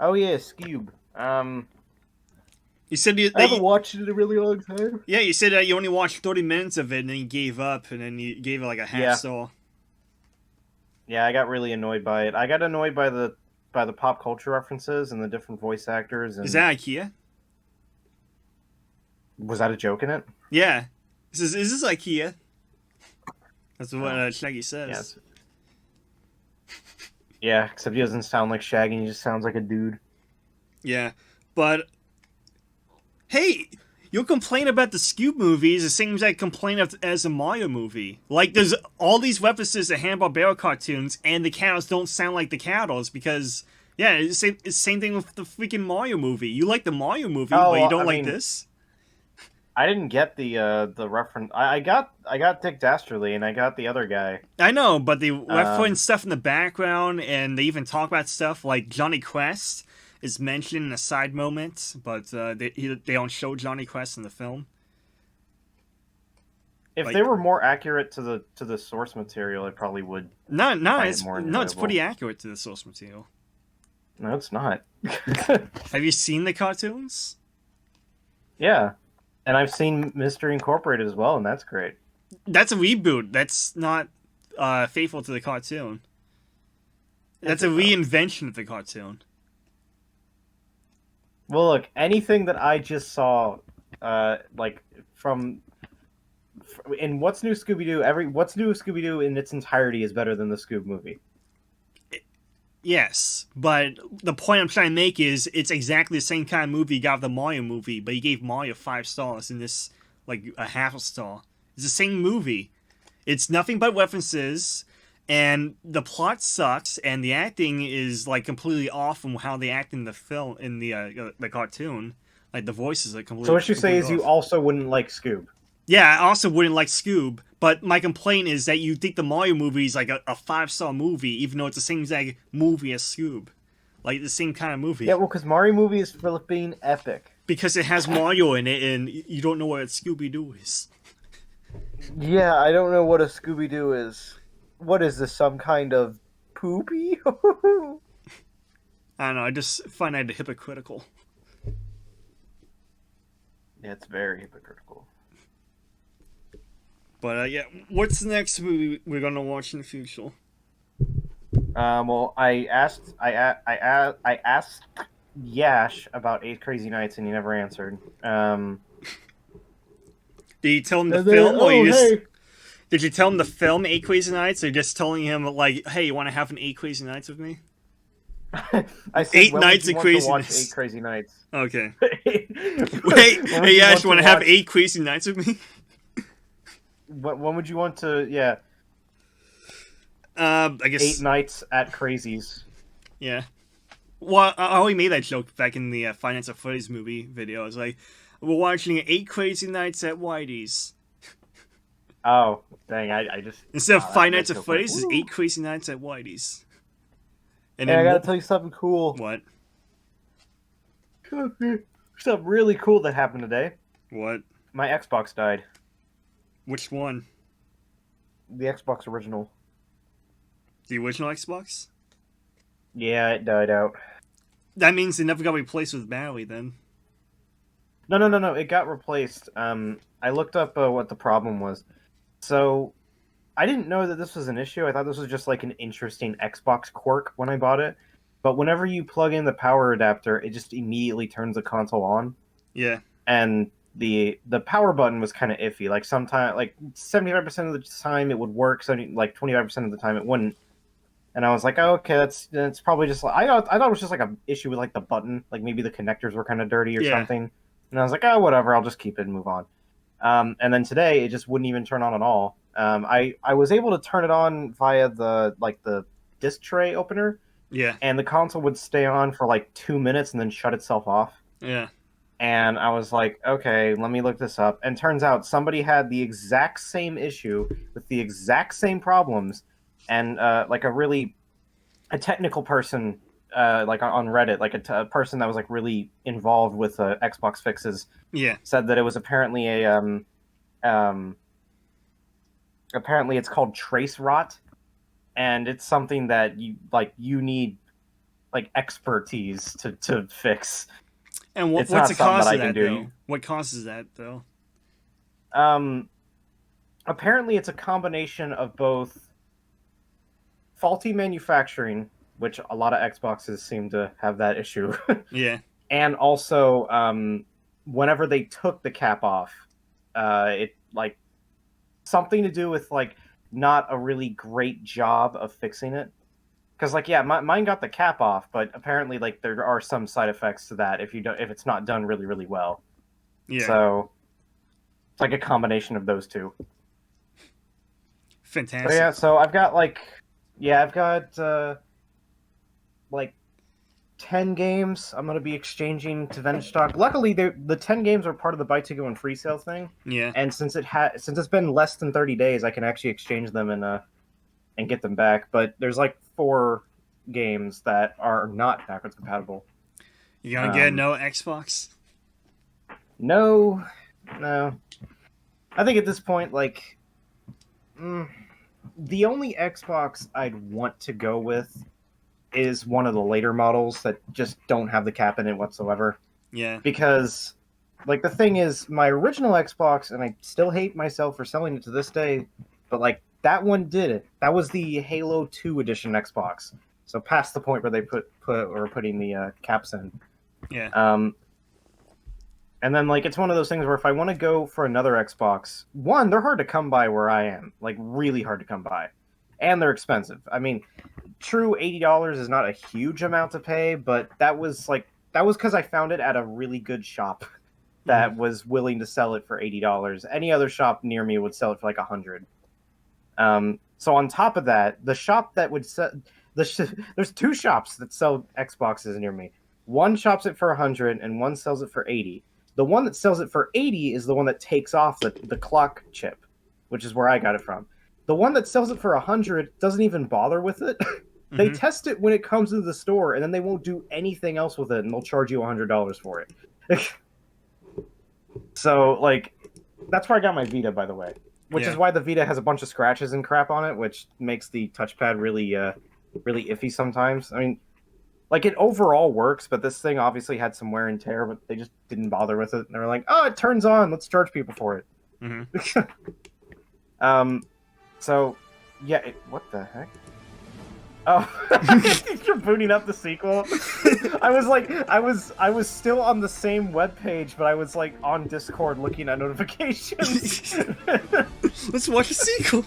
Oh yeah, Scoob. You said I haven't watched it in a really long time. yeah, you said that you only watched 30 minutes of it and then you gave up and then you gave it like a half Yeah, star. yeah, I got really annoyed by it. I got annoyed by the pop culture references and the different voice actors. Is And that IKEA? was that a joke in it? Yeah. Is this IKEA? That's what Oh, Shaggy yeah, says. yeah. Except he doesn't sound like Shaggy. He just sounds like a dude. Yeah. But hey, you'll complain about the Scoob movies the same as I complain as a Mario movie. Like, there's all these references to Hanna-Barbera cartoons, and the cows don't sound like the cows because, yeah, it's the same thing with the freaking Mario movie. You like the Mario movie, but you Oh, don't I like mean, this? I didn't get the reference. I got Dick Dastardly, and I got the other guy. I know, but they reference Um, stuff in the background, and they even talk about stuff like Johnny Quest is mentioned in a side moment, but they don't show Johnny Quest in the film. if they Like, were more accurate to the source material, I probably would find it more it's pretty enjoyable. accurate to the source material. No, it's not. Have you seen the cartoons? Yeah, and I've seen Mystery Incorporated as well, and that's great. That's a reboot. That's not faithful to the cartoon. Is That's a it though? reinvention of the cartoon. Well, look, anything that I just saw, like from in What's New Scooby Doo, every What's New Scooby Doo in its entirety is better than the Scoob movie. Yes, but the point I'm trying to make is it's exactly the same kind of movie you got with the Mario movie, but you gave Mario 5 stars and this like a half a star. It's the same movie. It's nothing but references, and the plot sucks, and the acting is like completely off from how they act in the film in the cartoon. Like the voices are So what you say completely is you off. also wouldn't like Scoob. Yeah, I also wouldn't like Scoob, but my complaint is that you think the Mario movie is like a 5 star movie, even though it's the same exact movie as Scoob. Like the same kind of Yeah, movie. well, because Mario movie is Philippine epic. Because it has Mario in it and you don't know what Scooby Doo is. Yeah, I don't know what a Scooby Doo is. What is this? Some kind of poopy? I don't know, I just find that hypocritical. Yeah, it's very hypocritical. But yeah, what's the next movie we're gonna watch in the future? Well, I asked Yash about Eight Crazy Nights, and he never answered. Did you tell him the And then, film, or oh you just hey, did you tell him the film Eight Crazy Nights, or just telling him like, hey, you want to have an Eight Crazy Nights with me? I said, Eight when would nights you of want to watch Eight craziness. Crazy Nights? Okay. Hey, When would hey, you Ash, want you to want to have watch? 8 crazy nights with me? When would you want to? Yeah, I eight guess, nights at Crazies. yeah. Well, I already made that joke back in the Finance of Freddy's movie video. I was like, we're watching 8 crazy nights at Whitey's. Oh, dang! I just Instead of Five that Nights at joke went. Freddy's, it's Woo. 8 crazy nights at Whitey's. And Hey, I then, gotta tell you something cool. what? Something really cool that happened today. What? My Xbox died. Which one? The Xbox original. The original Xbox? Yeah, it died out. That means it never got replaced with battery then. No, no, no, no. It got replaced. I looked up what the problem was. So I didn't know that this was an issue. I thought this was just like an interesting Xbox quirk when I bought it. But whenever you plug in the power adapter, it just immediately turns the console on. Yeah. And the power button was kind of iffy. Like sometimes, like 75% of the time it would work. 25% of the time it wouldn't. And I was like, oh, okay, that's probably just like I thought it was just like a issue with like the button, like maybe the connectors were kind of dirty or Yeah. something. And I was like, oh, whatever, I'll just keep it and move on. And then today it just wouldn't even turn on at all. I was able to turn it on via the disc tray opener, Yeah. and the console would stay on for like 2 minutes and then shut itself off. Yeah. And I was like, okay, let me look this up. And turns out somebody had the exact same issue with the exact same problems, and like a technical person, like on Reddit, like a person that was like really involved with Xbox fixes, Yeah. said that it was apparently um, apparently it's called trace rot, and it's something that you need like expertise to fix. And It's what's not the something cause that of I can that, do. though? What causes that, though? Apparently it's a combination of both faulty manufacturing, which a lot of Xboxes seem to have that issue, Yeah. and also whenever they took the cap off, it like something to do with like not a really great job of fixing it. Because like yeah, mine got the cap off, but apparently like there are some side effects to that if it's not done really really well. Yeah. So it's like a combination of those two. Fantastic. So yeah, so I've got like 10 games I'm going to be exchanging to vendor stock. Luckily, the 10 games are part of the buy to go and free sale thing. Yeah. And since it's been less than 30 days, I can actually exchange them and get them back. But there's like 4 games that are not backwards compatible. You gonna get no Xbox? No. I think at this point, like, the only Xbox I'd want to go with is one of the later models that just don't have the cap in it whatsoever. Yeah. Because, like, the thing is, my original Xbox, and I still hate myself for selling it to this day, but, like, that one did it. That was the Halo 2 edition Xbox. So past the point where they putting the caps in. Yeah. And then, like, it's one of those things where if I want to go for another Xbox, one, they're hard to come by where I am. Like, really hard to come by. And they're expensive. I mean, true, $80 is not a huge amount to pay, but that was because I found it at a really good shop that was willing to sell it for $80. Any other shop near me would sell it for like $100. So on top of that, the shop that would sell there's 2 shops that sell Xboxes near me. One shops it for $100 and one sells it for $80. The one that sells it for $80 is the one that takes off the clock chip, which is where I got it from. The one that sells it for $100 doesn't even bother with it. They test it when it comes into the store, and then they won't do anything else with it, and they'll charge you $100 for it. So, like, that's where I got my Vita, by the way. Which is why the Vita has a bunch of scratches and crap on it, which makes the touchpad really, really iffy sometimes. I mean, like, it overall works, but this thing obviously had some wear and tear, but they just didn't bother with it. And they were like, oh, it turns on, let's charge people for it. So, yeah, what the heck? Oh, you're booting up the sequel. I was still on the same webpage, but I was like on Discord looking at notifications. Let's watch a sequel.